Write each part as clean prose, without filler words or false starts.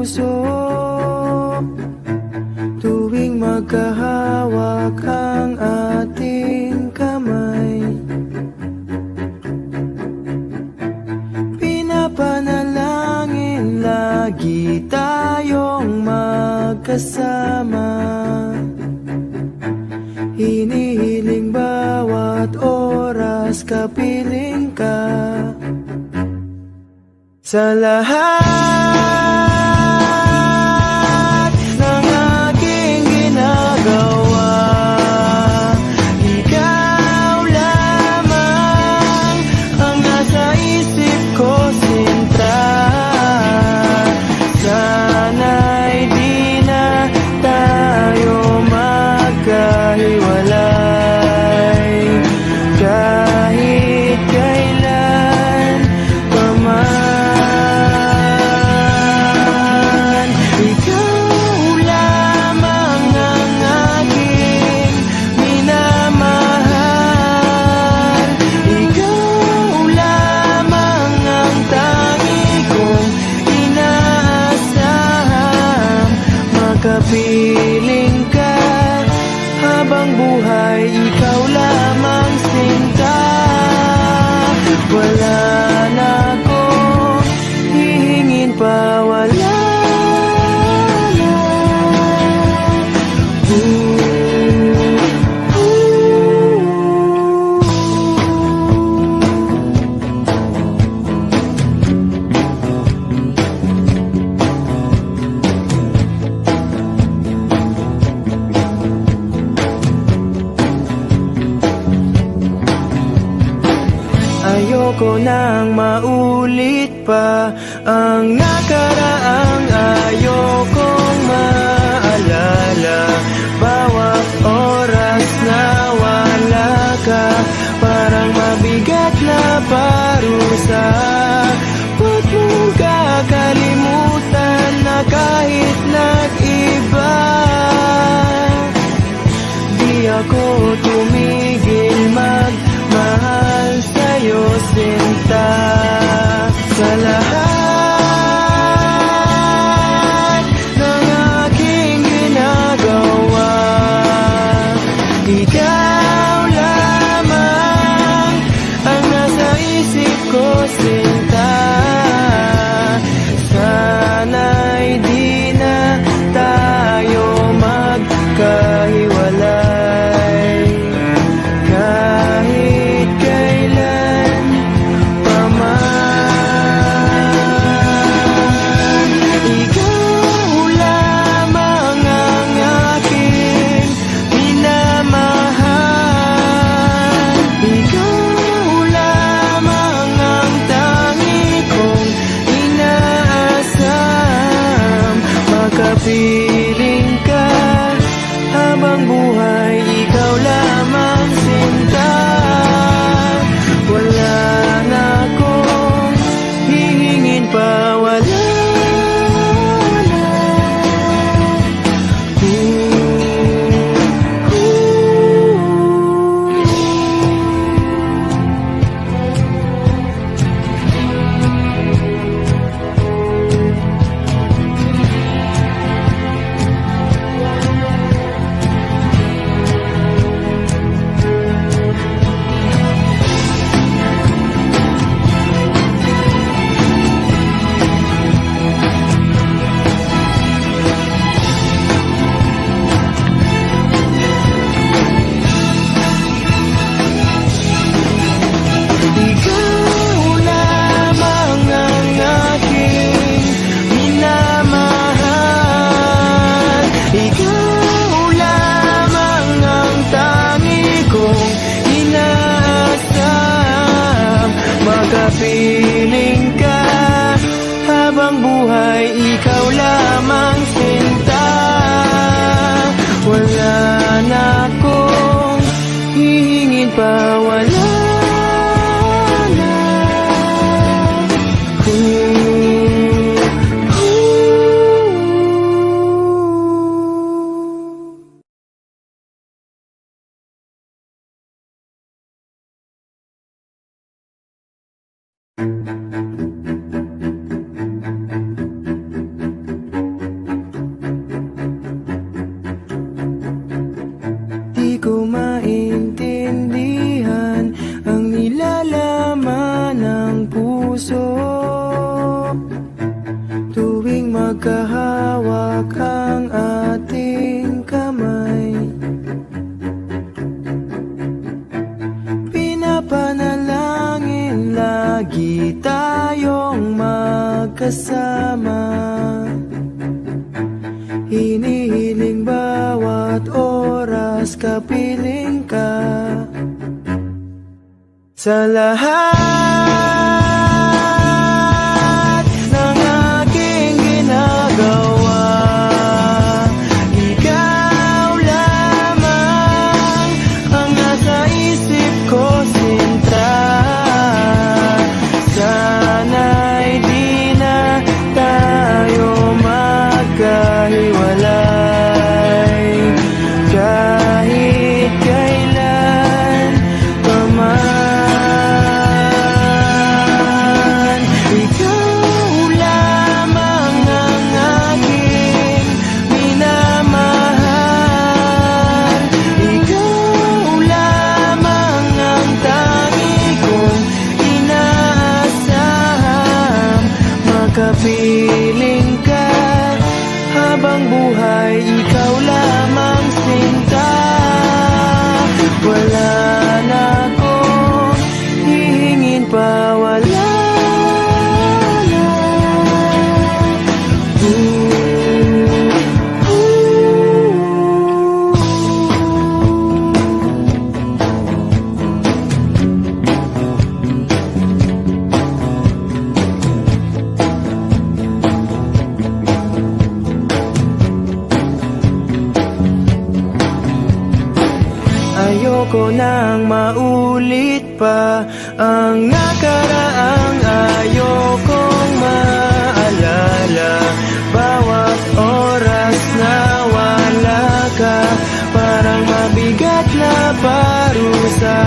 puso tuwing magkahawak ang ating kamay. Pinapanalangin lagi tayong magkasama. Hinihiling bawat oras kapiling ka. Sa lahat ng aking ginagawa, ikaw lamang ang nasa isip ko, sinta. Sana'y di na tayo magkahiwalay kahit kailan pa man. Ikaw lamang ang aking minamahal. Ikaw lamang ang tangi kong inaasahang makapiling ka habang buhay. Ikaw lamang, sinta. Wala na akong hihingin pa, wala na. Ayoko nang maulit pa ang nakaraang ayokong maalala. Bawat oras na wala ka, parang mabigat na parusa. Huwag mong kakalimutan na kahit nag-iba, di ako tumigil magmahal sa'yo, sinta. Sa lahat ng aking ginagawa, ikaw lamang ang nasa isip ko, sinta. Sana'y di na tayo magkahiwalay kahit kailan pa man. Ikaw lamang ang aking minamahal. Ikaw lamang ang tangi kong inaasam. Makapiling ka habang buhay. Ikaw lamang, sinta. Wala na akong hihingin pa, wala na. magkahawak ang ating kamay. Pinapanalangin lagi tayong magkasama. Hinihiling bawat oras kapiling ka. Sa lahat ng aking ginagawa, ikaw lamang ang nasa isip ko, sinta. Sana'y di na tayo magkahiwalay kahit kailan pa man. Ikaw lamang ang aking minamahal. Ikaw lamang ang tangi kong inaasahan. Makapiling ka habang buhay, ikaw lamang sinta. Wala na akong hihingin pa, wala na. Ayoko nang maulit pa ang nakaraang ayokong maalala. Bawat oras na wala ka, parang mabigat na parusa.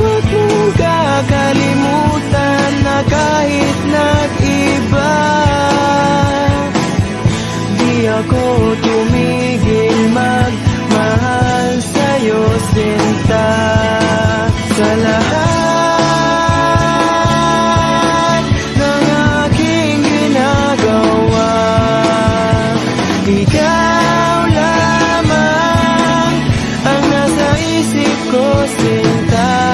Huwag mong kakalimutan na kahit nag-iba, di ako tumigil magmahal sa'yo, sinta. Sa lahat ng aking ginagawa, ikaw lamang ang nasa isip ko, sinta.